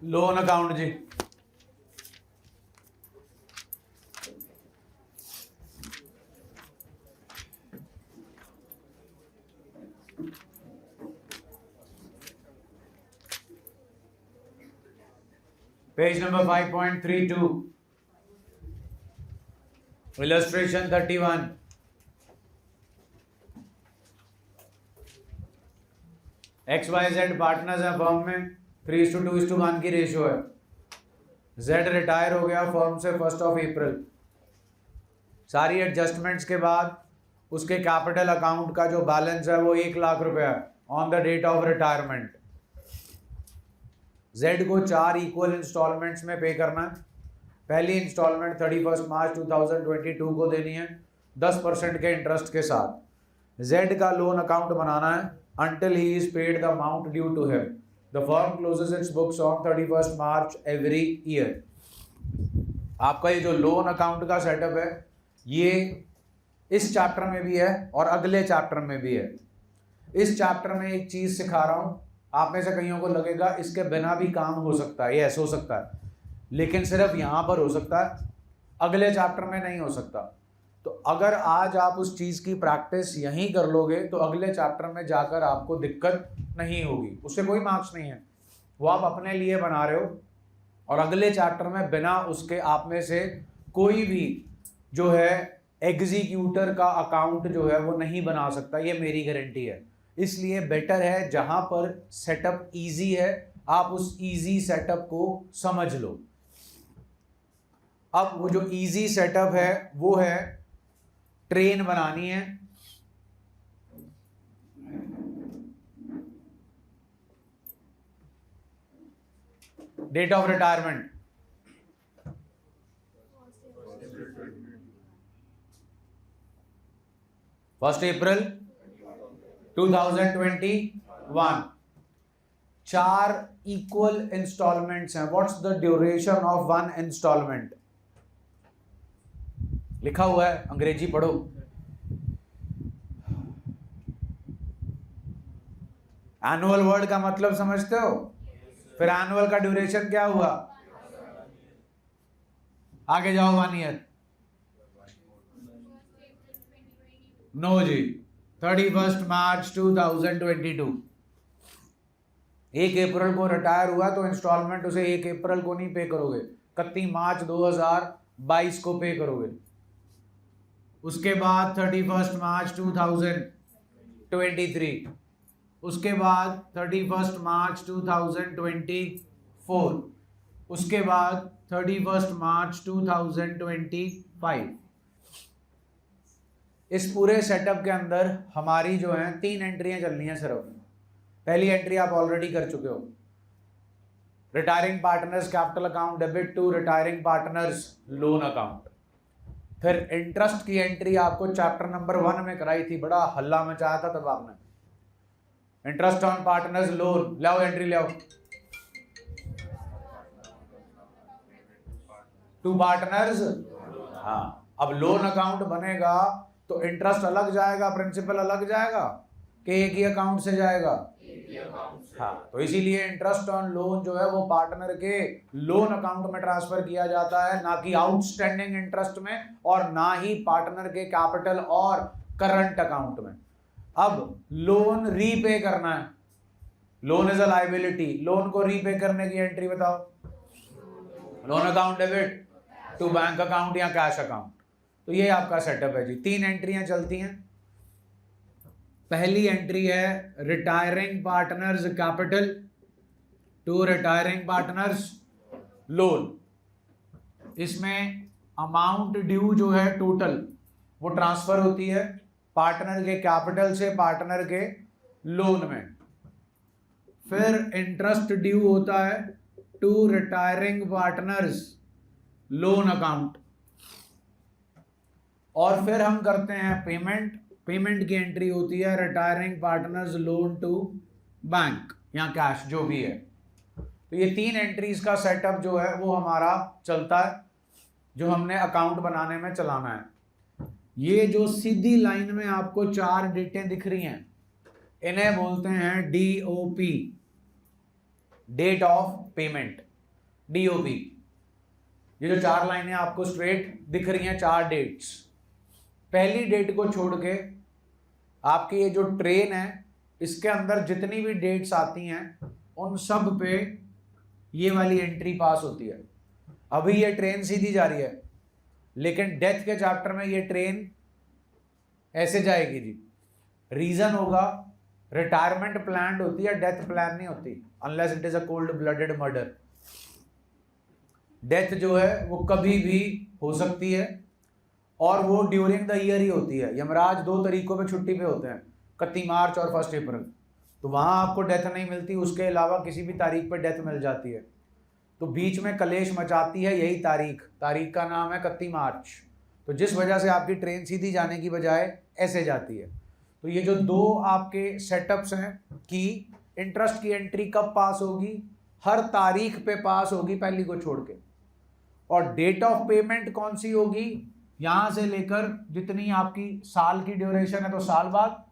Loan account जी। Page number 5.32, illustration 31। XYZ partners है firm में, 3:2:1 की रेशियो है। Z रिटायर हो गया फर्म से 1 अप्रैल। सारी एडजस्टमेंट्स के बाद उसके कैपिटल अकाउंट का जो बैलेंस है वो 1 लाख रुपया है on the date of retirement. Z को 4 इक्वल इंस्टॉलमेंट्स में पे करना है। पहली इंस्टॉलमेंट 31 मार्च 2022 को देनी है 10% के इंटरेस्ट के साथ। Z का लोन अकाउंट बनाना है until he is paid the amount due to him. The firm closes its books on 31st March every year. आपका ये जो लोन अकाउंट का सेटअप है ये इस चैप्टर में भी है और अगले चैप्टर में भी है। इस चैप्टर में एक चीज सिखा रहा हूं, आप में से कईयों को लगेगा इसके बिना भी काम हो सकता है, यस हो सकता है, लेकिन सिर्फ यहां पर हो सकता है, अगले चैप्टर में नहीं हो सकता। तो अगर आज आप उस चीज की प्रैक्टिस यहीं कर लोगे तो अगले चैप्टर में जाकर आपको दिक्कत नहीं होगी, उससे कोई मार्क्स नहीं है, वो आप अपने लिए बना रहे हो। और अगले चैप्टर में बिना उसके आप में से कोई भी जो है एग्जीक्यूटर का अकाउंट जो है वो नहीं बना सकता, ये मेरी गारंटी है। इसलिए बेटर है जहां पर सेटअप इजी है आप उस इजी सेटअप को समझ लो। अब वो जो इजी सेटअप है वो है ट्रेन बनानी है, date of retirement 1 April 2021। 4 equal installments हैं। What's the duration of 1 installment? लिखा हुआ है, अंग्रेजी पढ़ो। एनुअल वर्ड का मतलब समझते हो? फिर एनुअल का ड्यूरेशन क्या हुआ? आगे जाओ। 1 ईयर। नो जी, 31 मार्च 2022। 1 अप्रैल को रिटायर हुआ तो इंस्टॉलमेंट उसे 1 अप्रैल को नहीं पे करोगे, 31 मार्च 2022 को पे करोगे। उसके बाद 31 मार्च 2023, उसके बाद 31 मार्च 2024, उसके बाद 31 मार्च 2025। इस पूरे सेटअप के अंदर हमारी जो है 3 एंट्रियां चलनी है सिर्फ। पहली एंट्री आप ऑलरेडी कर चुके हो, retiring partners capital account debit to retiring partners loan account. फिर इंटरेस्ट की एंट्री आपको चैप्टर नंबर 1 में कराई थी, बड़ा हल्ला मचाया था तब आपने। इंटरेस्ट ऑन पार्टनर्स लोन, लाओ एंट्री लाओ। टू पार्टनर्स, हाँ। अब लोन अकाउंट बनेगा तो इंटरेस्ट अलग जाएगा, प्रिंसिपल अलग जाएगा कि एक ही अकाउंट से जाएगा? हाँ, तो इसीलिए इंटरेस्ट ऑन लोन जो है वो पार्टनर के लोन अकाउंट में ट्रांसफर किया जाता है, ना कि आउटस्टैंडिंग इंटरेस्ट में और ना ही पार्टनर के कैपिटल और करंट अकाउंट में। अब लोन रीपे करना है, loan is a liability, loan को रीपे करने की एंट्री बताओ। Loan account debit to bank account या कैश अकाउंट। तो ये आपका सेटअप है जी। 3 एंट्रियां चलती हैं। पहली एंट्री है retiring partners capital to retiring partners loan. इसमें अमाउंट ड्यू जो है टोटल वो ट्रांसफर होती है पार्टनर के कैपिटल से पार्टनर के लोन में। फिर इंटरेस्ट ड्यू होता है to retiring partners loan account. और फिर हम करते हैं पेमेंट। पेमेंट की एंट्री होती है retiring partners loan to bank या कैश जो भी है। तो ये 3 एंट्रीज का सेटअप जो है वो हमारा चलता है, जो हमने अकाउंट बनाने में चलाना है। ये जो सीधी लाइन में आपको 4 डेटें दिख रही हैं इन्हें बोलते हैं DOP, date of payment. DOP। ये जो 4 लाइनें आपको स्ट्रेट दिख रही हैं, 4 डेट्स, पहली डेट को छोड़ के आपकी ये जो ट्रेन है इसके अंदर जितनी भी डेट्स आती हैं उन सब पे ये वाली एंट्री पास होती है। अभी ये ट्रेन सीधी जा रही है, लेकिन डेथ के चैप्टर में ये ट्रेन ऐसे जाएगी जी। रीजन होगा रिटायरमेंट प्लान होती है, डेथ प्लान नहीं होती, unless it is a cold blooded murder. Death जो है वो कभी भी हो सकती है और वो ड्यूरिंग द ईयर ही होती है। यमराज 2 तरीकों पे छुट्टी पे होते हैं, 31 मार्च और 1 अप्रैल, तो वहां आपको डेथ नहीं मिलती, उसके अलावा किसी भी तारीख पे डेथ मिल जाती है। तो बीच में कलेश मचाती है यही तारीख का नाम है 31 मार्च। तो जिस वजह से आपकी ट्रेन सीधी जाने की बजाय ऐसे जाती है। तो ये जो 2 आपके सेटअप्स हैं कि इंटरेस्ट की एंट्री कब पास होगी, हर तारीख पे पास होगी पहली को छोड़ के, और डेट ऑफ पेमेंट कौन सी होगी, यहां से लेकर जितनी आपकी साल की ड्यूरेशन है तो साल बाद,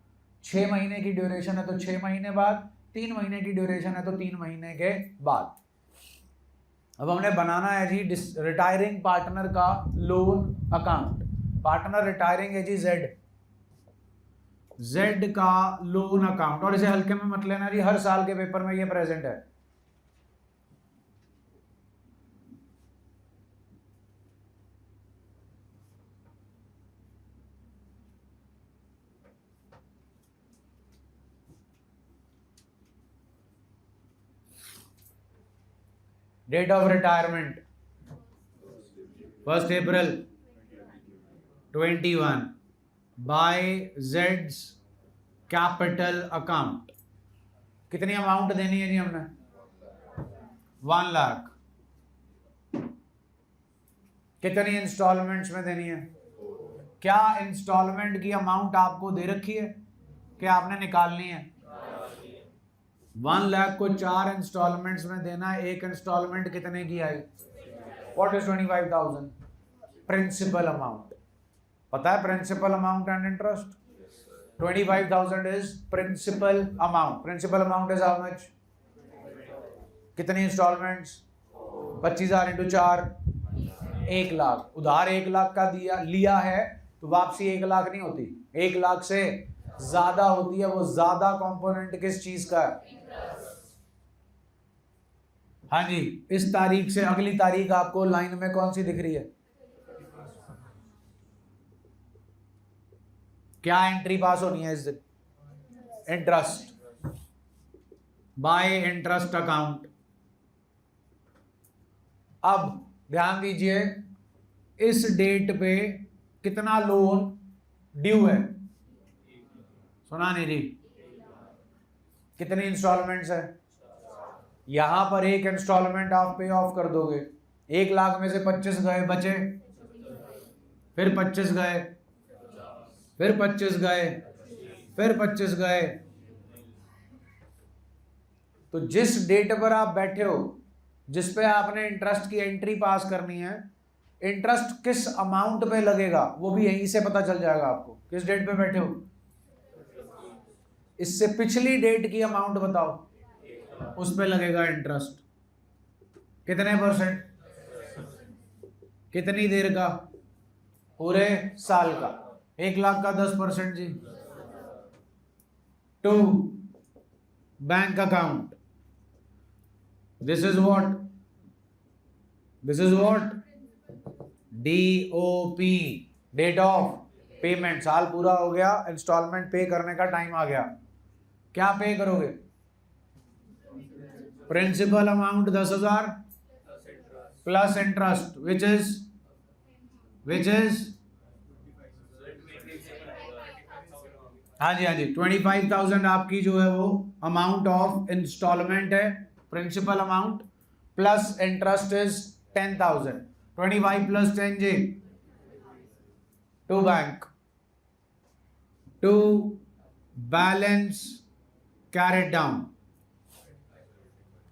6 महीने की ड्यूरेशन है तो 6 महीने बाद, 3 महीने की ड्यूरेशन है तो 3 महीने के बाद। अब हमने बनाना है जी रिटायरिंग पार्टनर का लोन अकाउंट। पार्टनर रिटायरिंग है जी जेड का लोन अकाउंट, और इसे हल्के में मत लेना जी, हर साल के पेपर में ये प्रेजेंट है। Date of retirement 1 April 21 by जेड्स कैपिटल अकाउंट। कितनी अमाउंट देनी है जी हमने? 1 लाख। कितनी इंस्टॉलमेंट्स में देनी है? क्या इंस्टॉलमेंट की अमाउंट आपको दे रखी है कि आपने निकालनी है? 1 लाख को 4 इंस्टॉलमेंट्स में देना है। एक इंस्टॉलमेंट कितने की आई? What is 25,000 principal amount? पता है principal amount and interest? 25,000 is principal amount. Principal amount is how much? कितनी इंस्टॉलमेंट्स? 25,000 इंटू 4, 1 लाख। उधार 1 लाख का लिया है तो वापसी 1 लाख नहीं होती, 1 लाख से ज्यादा होती है। वो ज्यादा कंपोनेंट किस चीज का है? हाँ जी, इस तारीख से अगली तारीख आपको लाइन में कौन सी दिख रही है? क्या एंट्री पास होनी है इस दिन? Interest by interest account. अब ध्यान दीजिए, इस डेट पे कितना लोन ड्यू है? सुना नहीं रही? कितनी इंस्टॉलमेंट्स है? यहां पर एक इंस्टॉलमेंट आप पे ऑफ कर दोगे, 1 लाख में से 25 गए, बचे, फिर 25 गए, फिर 25 गए, फिर 25 गए। तो जिस डेट पर आप बैठे हो, जिस पे आपने इंटरेस्ट की एंट्री पास करनी है, इंटरेस्ट किस अमाउंट पे लगेगा वो भी यहीं से पता चल जाएगा आपको। किस डेट पे बैठे हो? इससे पिछली डेट की अमाउंट बताओ, उस पे लगेगा इंटरेस्ट। कितने %? कितनी देर का? पूरे साल का। 1 लाख का 10% जी। 2 bank account. This is what? This is what? DOP, date of payment. साल पूरा हो गया, इंस्टॉलमेंट पे करने का टाइम आ गया। क्या पे करोगे? Principal amount 10,000 plus interest which is हाँ जी 25,000 आपकी जो है वो अमाउंट ऑफ इंस्टॉलमेंट है, principal amount, plus interest is 10,000। 25 plus 10 जी, 2 bank, 2 balance carried down,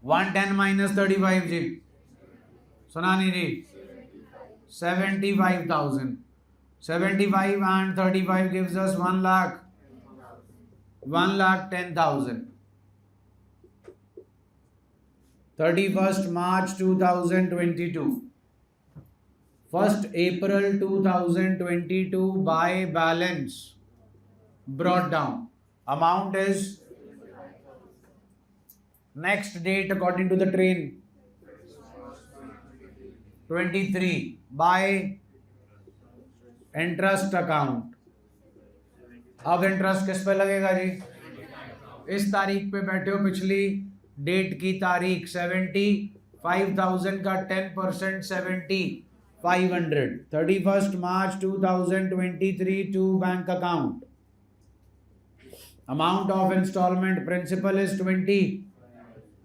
110 minus 35 जी, सुना नहीं जी? 75,000। 75 and 35 gives us 1 lakh, 1,10,000। 31st March 2022, 1st April 2022 by balance brought down. Amount is next date according to the train 23 by interest account. अब interest किस पे लगेगा जी? इस तारीख पे बैठे हो, पिछली डेट की तारीख 75,000 का 10% 7,500. 31st March 2023 to bank account. Amount of installment principal is 20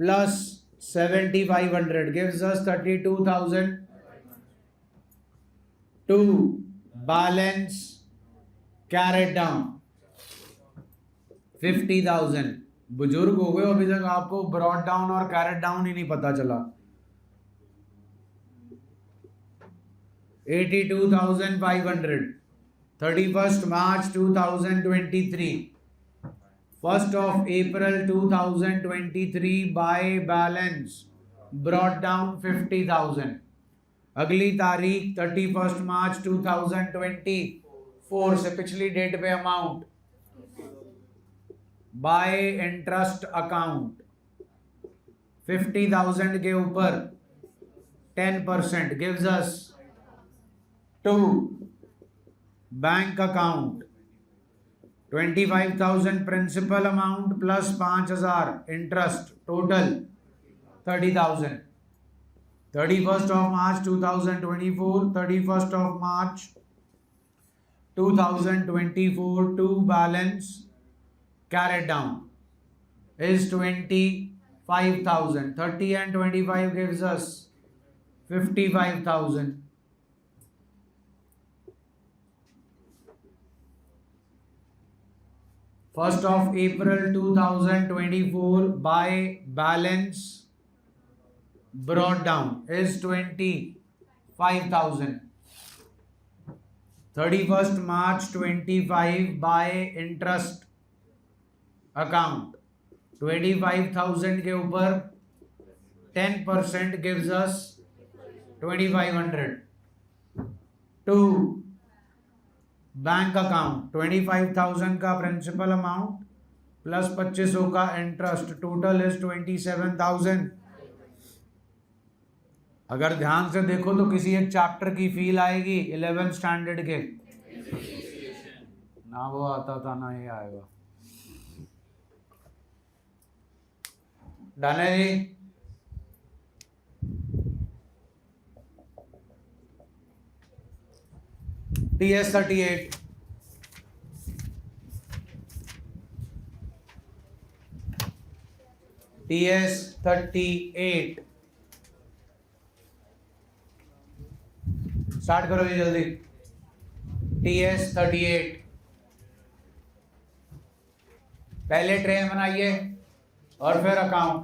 plus 7,500 gives us 32,000. To balance carried down 50,000. बुजुर्ग हो गए अभी तक आपको ब्रॉड डाउन और कैरेट डाउन ही नहीं पता चला. 82,500. 31st March 2023, 1st of April 2023 by balance brought down 50,000. अगली तारीख 31st March 2024 से पिछली डेट पे अमाउंट बाय इंटरेस्ट अकाउंट 50,000 के ऊपर 10% gives us to bank account 25,000 principal amount plus 5,000 interest, total 30,000. 31st of March 2024, 31st of March 2024 to balance carried down is 25,000. 30 and 25 gives us 55,000. First of April 2024 by balance brought down is 25,000. 31st March 25 by interest account 25,000 के ऊपर 10% gives us 2,500. To bank account 25,000 का principal amount plus 2,500 का interest, total is 27,000. अगर ध्यान से देखो तो किसी एक चैप्टर की फील आएगी 11th स्टैंडर्ड के ना, वो आता था ना ये आएगा. डन है जी. TS 38 TS 38 स्टार्ट करो जी जल्दी. TS 38 पहले ट्रेन बनाइए और फिर account.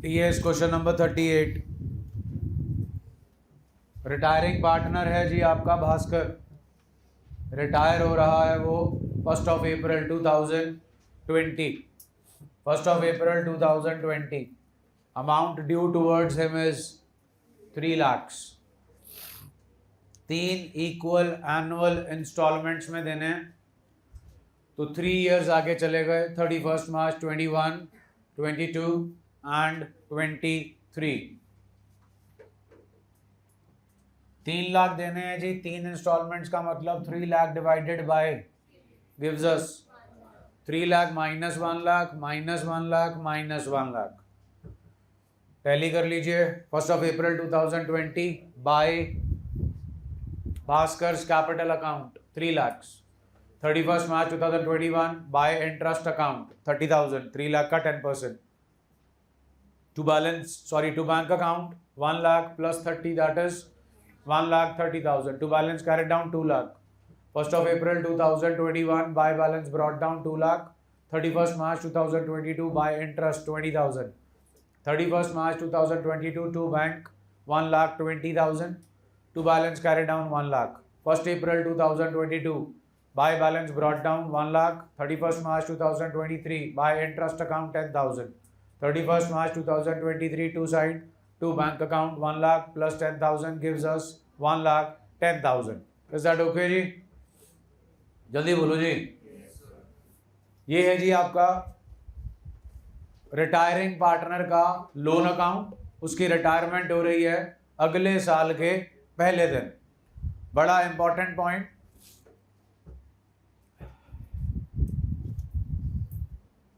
TS question number 38. Retiring partner है जी आपका भास्कर. रिटायर हो रहा है वो 1st of April 2020. 1st of April 2020. Amount due towards him is 3 lakhs. 3 equal annual instalments में देने हैं तो 3 years आगे चले गए. 31st March 21, 22 and 23. 3 लाख देने हैं जी. 3 इंस्टॉलमेंट्स का मतलब 3 lakh divided by gives us 3 lakh minus 1 lakh minus 1 lakh minus 1 lakh. Tally कर लीजिए. 1st of April 2020 by Bhaskar's capital account 3 lakhs. 31st March 2021 by interest account 30,000, 3 lakh का 10%. To bank account 1 lakh plus 30, that is 1,30,000. To balance carried down 2 lakh. 1st of April 2021 by balance brought down 2 lakh. 31st March 2022 by interest 20,000. 31st March 2022 to bank 1,20,000. To balance carried down 1 lakh. 1st April 2022 by balance brought down 1 lakh. 31st March 2023 by interest account 10,000. 31st March 2023 to side to bank account 1 lakh plus 10,000 gives us 1,10,000. Is that okay जी? जल्दी बोलो जी. ये है जी आपका retiring partner का loan account. उसकी retirement हो रही है अगले साल के पहले दिन. बड़ा इंपॉर्टेंट पॉइंट,